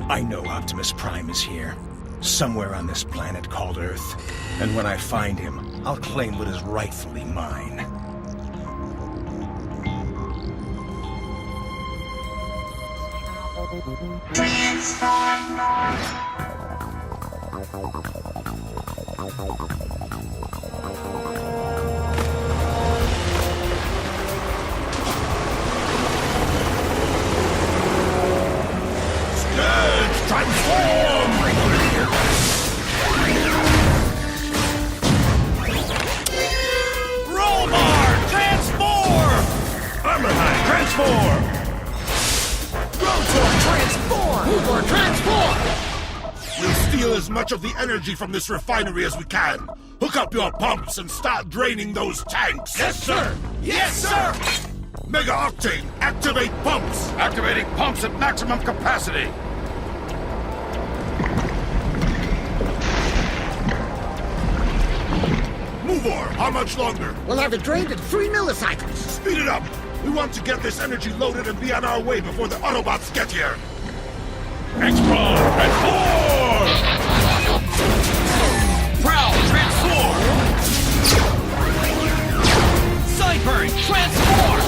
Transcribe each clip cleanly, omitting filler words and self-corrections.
I know Optimus Prime is here, somewhere on this planet called Earth. And when I find him, I'll claim what is rightfully mine. Transform! Rollbar! Transform! Armorhide, transform! Rotor, transform! Hoover, transform! We'll steal as much of the energy from this refinery as we can. Hook up your pumps and start draining those tanks. Yes, sir! Yes, sir! Mega Octane, activate pumps! Activating pumps at maximum capacity. Muvor, how much longer? We'll have it drained in 3 milliseconds. Speed it up! We want to get this energy loaded and be on our way before the Autobots get here. X-Brawn, transform! Prowl, transform! Sideburn, transform!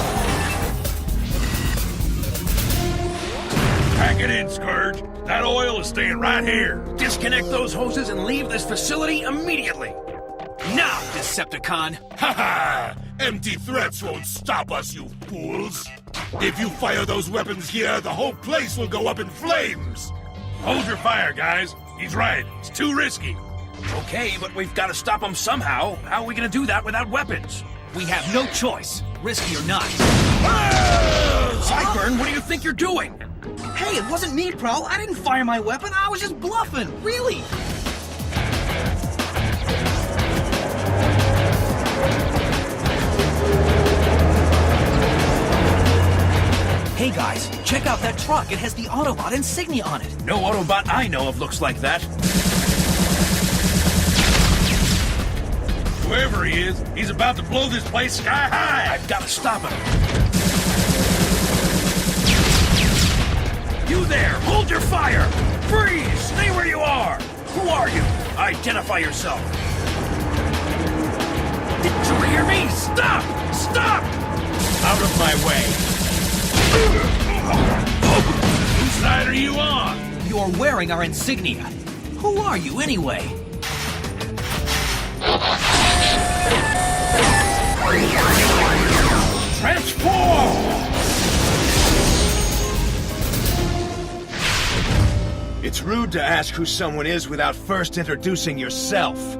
Pack it in, Scourge. That oil is staying right here. Disconnect those hoses and leave this facility immediately. Now, Decepticon! Ha-ha! Empty threats won't stop us, you fools! If you fire those weapons here, the whole place will go up in flames! Hold your fire, guys. He's right. It's too risky. Okay, but we've got to stop him somehow. How are we going to do that without weapons? We have no choice, risky or not. Sideburn, what do you think you're doing? Hey, it wasn't me, Prowl. I didn't fire my weapon. I was just bluffing. Really? Hey guys, check out that truck. It has the Autobot insignia on it. No Autobot I know of looks like that. Whoever he is, he's about to blow this place sky high. I've got to stop him. You there, hold your fire. Freeze, stay where you are. Who are you? Identify yourself. Did you hear me? Stop! Stop! Out of my way. Whose side are you on? You're wearing our insignia. Who are you, anyway? Transform! It's rude to ask who someone is without first introducing yourself.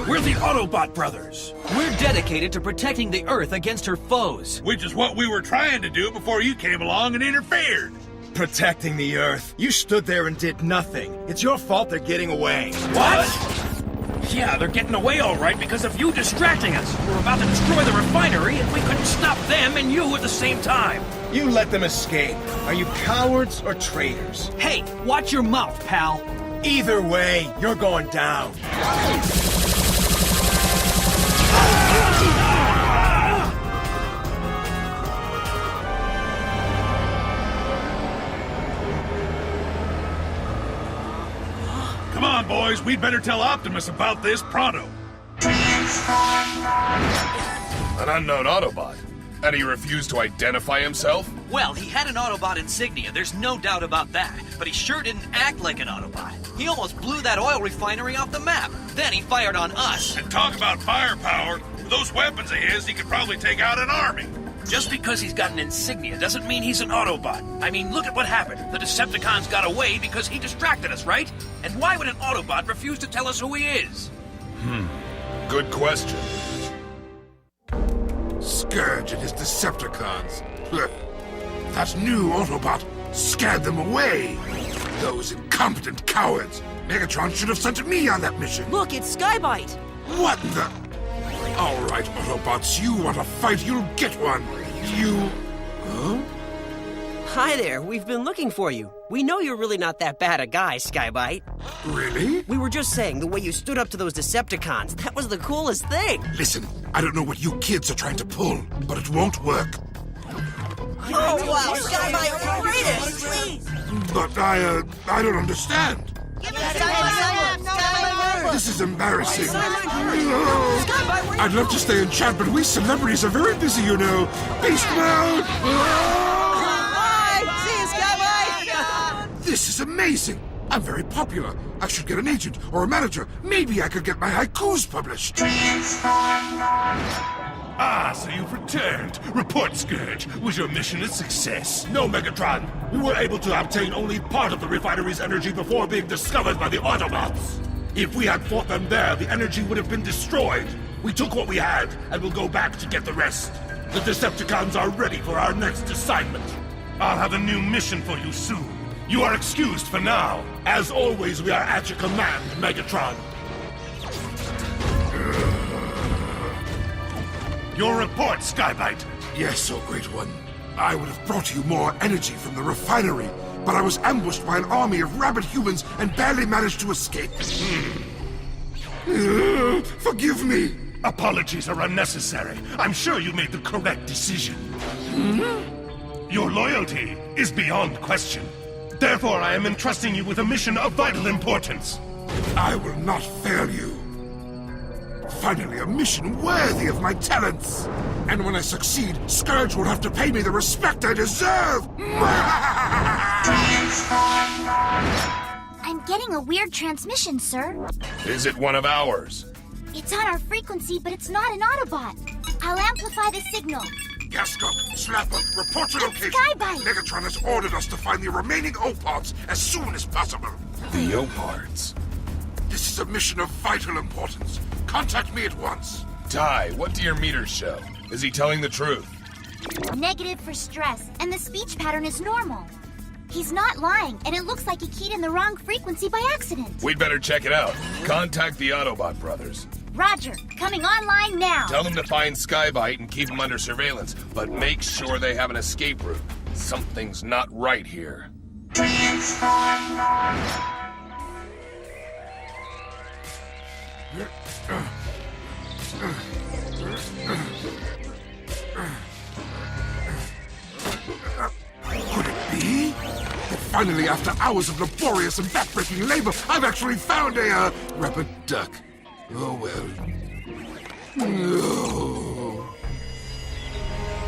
We're the Autobot brothers. We're dedicated to protecting the Earth against her foes. Which is what we were trying to do before you came along and interfered. Protecting the Earth. You stood there and did nothing. It's your fault they're getting away. What? Yeah, they're getting away all right because of you distracting us. We're about to destroy the refinery and we couldn't stop them and you at the same time. You let them escape. Are you cowards or traitors? Hey, watch your mouth, pal. Either way, you're going down. Come on, boys. We'd better tell Optimus about this pronto. An unknown Autobot. And he refused to identify himself? Well, he had an Autobot insignia, there's no doubt about that. But he sure didn't act like an Autobot. He almost blew that oil refinery off the map. Then he fired on us. And talk about firepower. With those weapons of his, he could probably take out an army. Just because he's got an insignia doesn't mean he's an Autobot. I mean, look at what happened. The Decepticons got away because he distracted us, right? And why would an Autobot refuse to tell us who he is? Good question. Scourge and his Decepticons. That new Autobot scared them away. Those incompetent cowards! Megatron should have sent me on that mission! Look, it's Skybite! What the? All right, Autobots, you want a fight, you'll get one. You... Huh? Hi there, we've been looking for you. We know you're really not that bad a guy, Skybite. Really? We were just saying, the way you stood up to those Decepticons, that was the coolest thing. Listen, I don't know what you kids are trying to pull, but it won't work. Oh, wow, Skybite, you're greatest! Please! But I don't understand. This is embarrassing. I'd love to stay in chat, but we celebrities are very busy, you know. Beast mode! Bye! See you, Skybite! This is amazing. I'm very popular. I should get an agent or a manager. Maybe I could get my haikus published. Ah, so you've returned. Report, Scourge. Was your mission a success? No, Megatron. We were able to obtain only part of the refinery's energy before being discovered by the Autobots. If we had fought them there, the energy would have been destroyed. We took what we had, and we'll go back to get the rest. The Decepticons are ready for our next assignment. I'll have a new mission for you soon. You are excused for now. As always, we are at your command, Megatron. Your report, Skybite. Yes, oh great one. I would have brought you more energy from the refinery, but I was ambushed by an army of rabid humans and barely managed to escape. Forgive me. Apologies are unnecessary. I'm sure you made the correct decision. Your loyalty is beyond question. Therefore, I am entrusting you with a mission of vital importance. I will not fail you. Finally, a mission worthy of my talents. And when I succeed, Scourge will have to pay me the respect I deserve. I'm getting a weird transmission, sir. Is it one of ours? It's on our frequency, but it's not an Autobot. I'll amplify the signal. Gascon, Slapper, report your location. Skybite! Megatron has ordered us to find the remaining O-Parts as soon as possible. The O-Parts. This is a mission of vital importance. Contact me at once. Ty, what do your meters show? Is he telling the truth? Negative for stress, and the speech pattern is normal. He's not lying, and it looks like he keyed in the wrong frequency by accident. We'd better check it out. Contact the Autobot brothers. Roger, coming online now. Tell them to find Skybite and keep him under surveillance, but make sure they have an escape route. Something's not right here. Could it be? That finally, after hours of laborious and backbreaking labor, I've actually found a, rubber duck. Oh, well. No.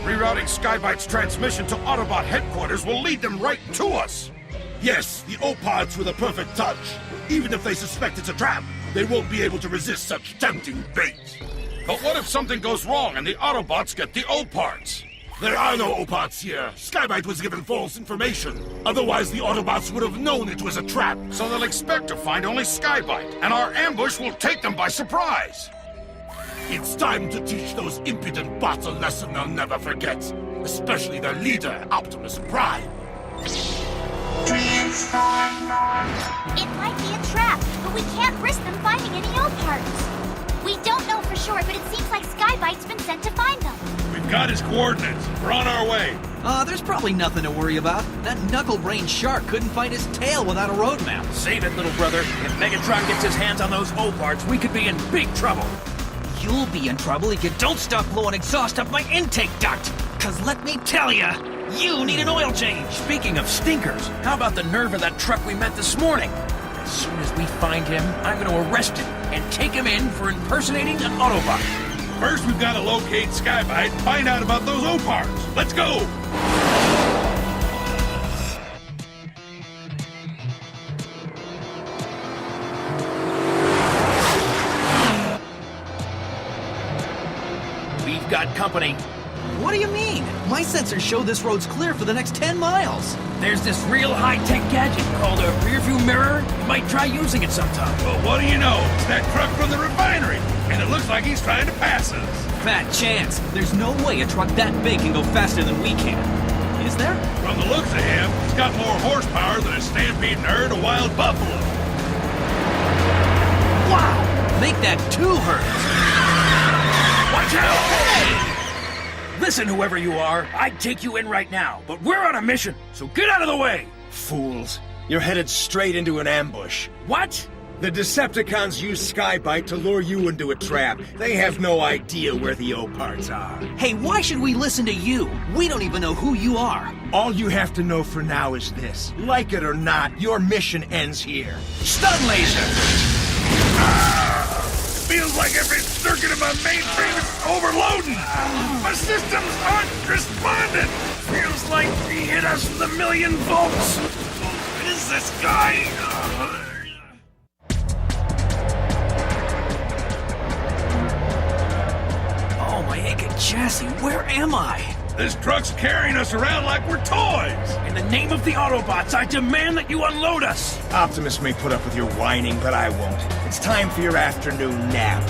Rerouting Skybite's transmission to Autobot headquarters will lead them right to us. Yes, the O-Parts with a perfect touch. Even if they suspect it's a trap, they won't be able to resist such tempting bait. But what if something goes wrong and the Autobots get the O-Parts? There are no O-Parts here. Skybite was given false information. Otherwise, the Autobots would have known it was a trap. So they'll expect to find only Skybite, and our ambush will take them by surprise. It's time to teach those impudent bots a lesson they'll never forget. Especially their leader, Optimus Prime. It might be a trap, but we can't risk them finding any O-Parts. We don't know for sure, but it seems like Skybite's been sent to find them. We've got his coordinates. We're on our way. There's probably nothing to worry about. That knuckle-brained shark couldn't find his tail without a road map. Save it, little brother. If Megatron gets his hands on those O-Parts, we could be in big trouble. You'll be in trouble if you don't stop blowing exhaust up my intake duct. 'Cause let me tell ya, you need an oil change. Speaking of stinkers, how about the nerve of that truck we met this morning? As soon as we find him, I'm going to arrest him and take him in for impersonating an Autobot. First, we've got to locate Skybite and find out about those O-Parts. Let's go! We've got company. What do you mean? My sensors show this road's clear for the next 10 miles. There's this real high-tech gadget called a rearview mirror. You might try using it sometime. Well, what do you know? It's that truck from the refinery, and it looks like he's trying to pass us. Fat chance. There's no way a truck that big can go faster than we can. His is there? From the looks of him, he's got more horsepower than a stampeding herd of wild buffalo. Wow! Make that 2 herds. Watch out! Hey! Listen, whoever you are, I'd take you in right now, but we're on a mission, so get out of the way! Fools. You're headed straight into an ambush. What? The Decepticons use Skybite to lure you into a trap. They have no idea where the O-parts are. Hey, why should we listen to you? We don't even know who you are. All you have to know for now is this. Like it or not, your mission ends here. Stun laser! Feels like every circuit of my mainframe is overloading. My systems aren't responding. Feels like he hit us with 1,000,000 volts. What is this guy? Oh, my aching chassis, where am I? This truck's carrying us around like we're toys. In the name of the Autobots, I demand that you unload us. Optimus may put up with your whining, but I won't. It's time for your afternoon nap.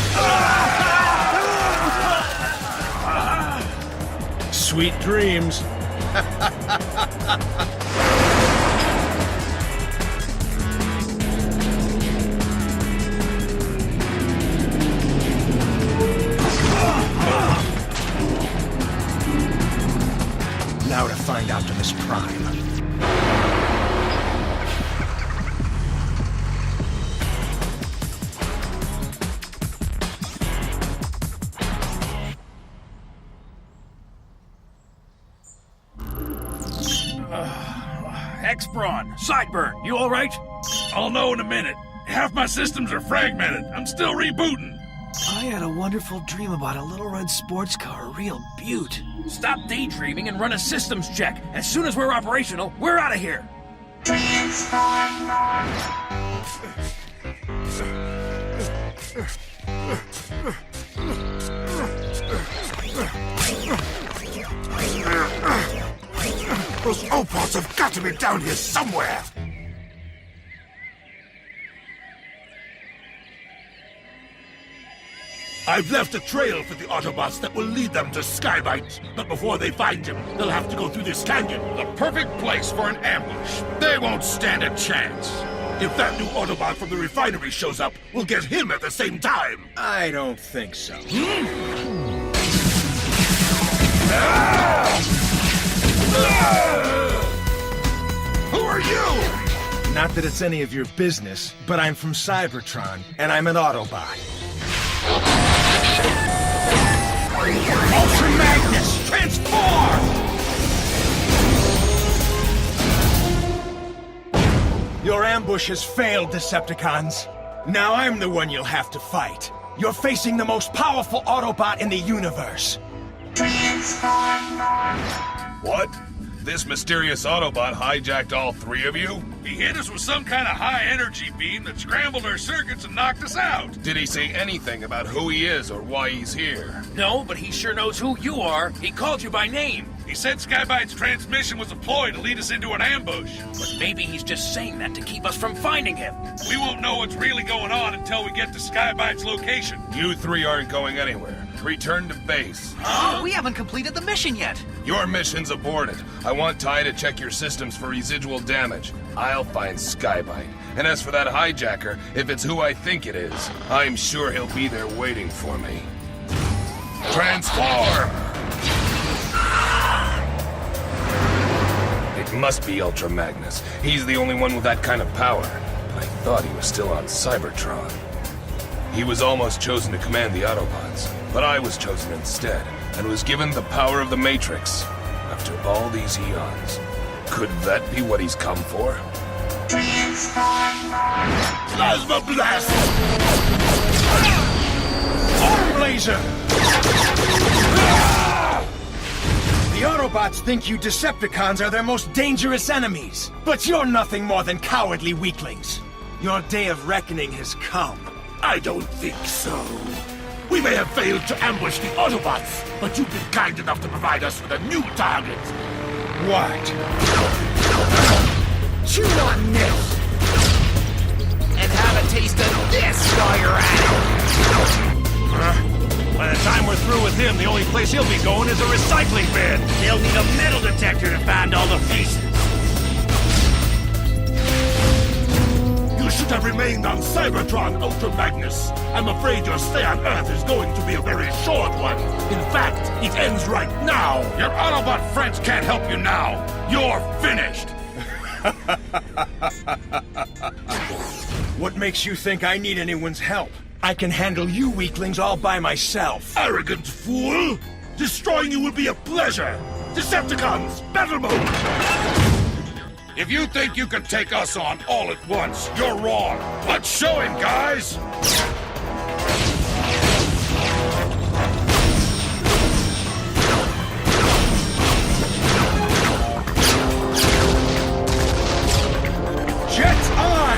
Sweet dreams. Now to find Optimus Prime. X-Brawn, Sideburn, you all right? I'll know in a minute. Half my systems are fragmented. I'm still rebooting. I had a wonderful dream about a little red sports car, a real beaut. Stop daydreaming and run a systems check. As soon as we're operational, we're out of here. Those O-parts have got to be down here somewhere! I've left a trail for the Autobots that will lead them to Skybite. But before they find him, they'll have to go through this canyon. The perfect place for an ambush. They won't stand a chance. If that new Autobot from the refinery shows up, we'll get him at the same time. I don't think so. Who are you? Not that it's any of your business, but I'm from Cybertron, and I'm an Autobot. Ultra Magnus, transform! Your ambush has failed, Decepticons. Now I'm the one you'll have to fight. You're facing the most powerful Autobot in the universe. What? This mysterious Autobot hijacked all 3 of you? He hit us with some kind of high-energy beam that scrambled our circuits and knocked us out. Did he say anything about who he is or why he's here? No, but he sure knows who you are. He called you by name. He said Skybite's transmission was a ploy to lead us into an ambush. But maybe he's just saying that to keep us from finding him. We won't know what's really going on until we get to Skybite's location. You 3 aren't going anywhere. Return to base. Oh, we haven't completed the mission yet. Your mission's aborted. I want Ty to check your systems for residual damage. I'll find Skybite. And as for that hijacker, if it's who I think it is, I'm sure he'll be there waiting for me. Transform! It must be Ultra Magnus. He's the only one with that kind of power. But I thought he was still on Cybertron. He was almost chosen to command the Autobots, but I was chosen instead, and was given the power of the Matrix. After all these eons, could that be what he's come for? Plasma Blast! Arm Laser! The Autobots think you Decepticons are their most dangerous enemies, but you're nothing more than cowardly weaklings. Your day of reckoning has come. I don't think so. We may have failed to ambush the Autobots, but you've been kind enough to provide us with a new target. What? Chew on this! And have a taste of this while you're at it! By the time we're through with him, the only place he'll be going is a recycling bin. They'll need a metal detector to find all the pieces. You should have remained on Cybertron, Ultra Magnus. I'm afraid your stay on Earth is going to be a very short one. In fact, it ends right now. Your Autobot friends can't help you now. You're finished. What makes you think I need anyone's help? I can handle you weaklings all by myself. Arrogant fool! Destroying you will be a pleasure! Decepticons, battle mode! If you think you can take us on all at once, you're wrong. Let's show him, guys! Jets on!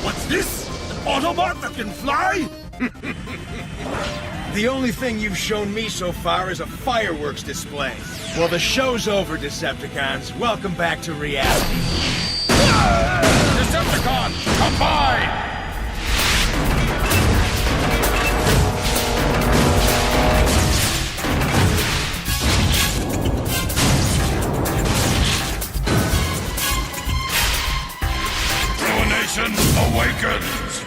What's this? An Autobot that can fly? The only thing you've shown me so far is a fireworks display. Well, the show's over, Decepticons. Welcome back to reality. Decepticon, combine! Ruination awakens!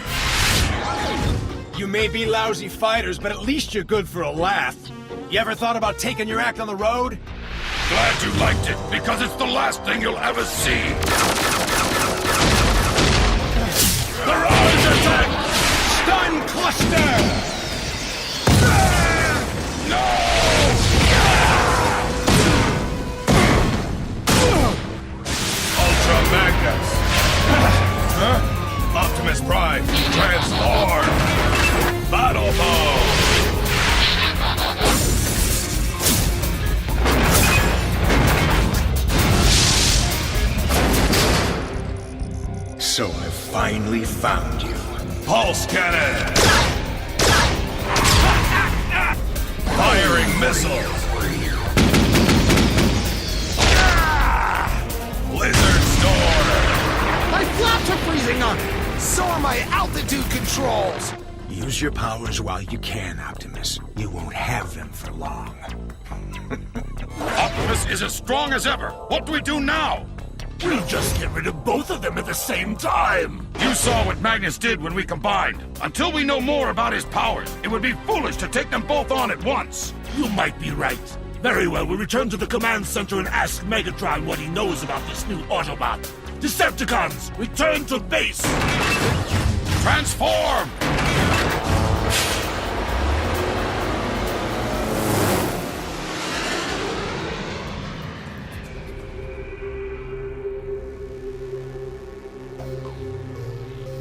You may be lousy fighters, but at least you're good for a laugh. You ever thought about taking your act on the road? Glad you liked it, because it's the last thing you'll ever see. Barrage attack! Stun cluster! No! Ultra Magnus! Optimus Prime, transform! Battle mode! So I finally found you. Pulse cannon! Firing missiles! Blizzard storm! My flaps are freezing up! So are my altitude controls! Use your powers while you can, Optimus. You won't have them for long. Optimus is as strong as ever! What do we do now? We'll just get rid of both of them at the same time! You saw what Magnus did when we combined. Until we know more about his powers, it would be foolish to take them both on at once. You might be right. Very well, we'll return to the command center and ask Megatron what he knows about this new Autobot. Decepticons, return to base! Transform!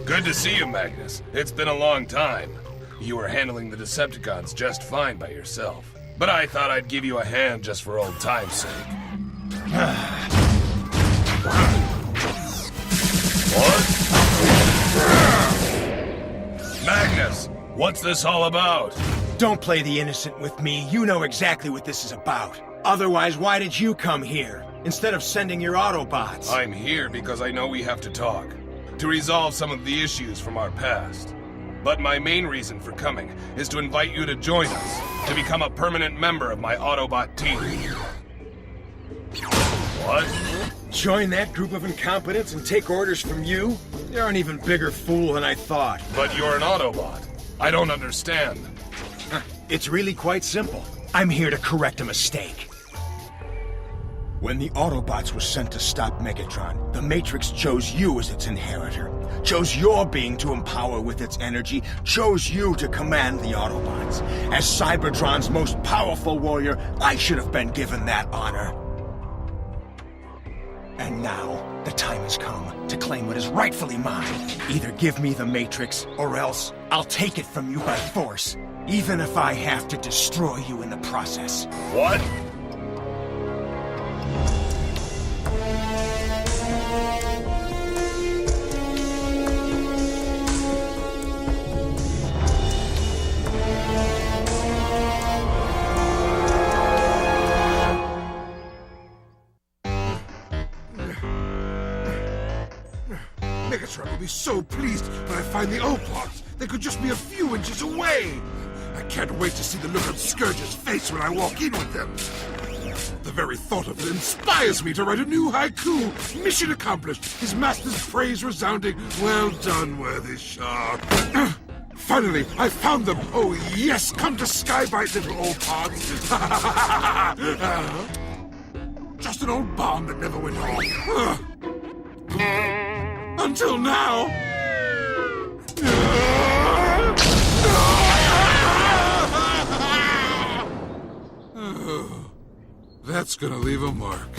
Good to see you, Magnus. It's been a long time. You were handling the Decepticons just fine by yourself. But I thought I'd give you a hand just for old time's sake. What? Magnus, what's this all about? Don't play the innocent with me. You know exactly what this is about. Otherwise, why did you come here, instead of sending your Autobots? I'm here because I know we have to talk, to resolve some of the issues from our past. But my main reason for coming is to invite you to join us, to become a permanent member of my Autobot team. What? Join that group of incompetents and take orders from you? You're an even bigger fool than I thought. But you're an Autobot. I don't understand. It's really quite simple. I'm here to correct a mistake. When the Autobots were sent to stop Megatron, the Matrix chose you as its inheritor, chose your being to empower with its energy, chose you to command the Autobots. As Cybertron's most powerful warrior, I should have been given that honor. And now, the time has come to claim what is rightfully mine. Either give me the Matrix, or else I'll take it from you by force, even if I have to destroy you in the process. What? Megatron will be so pleased when I find the O-Plots. They could just be a few inches away. I can't wait to see the look on Scourge's face when I walk in with them. The very thought of it inspires me to write a new haiku. Mission accomplished. His master's praise resounding. Well done, worthy shark. Finally, I found them. Oh, yes. Come to Skybite, little old parts. Just an old bomb that never went off. Until now. That's gonna leave a mark.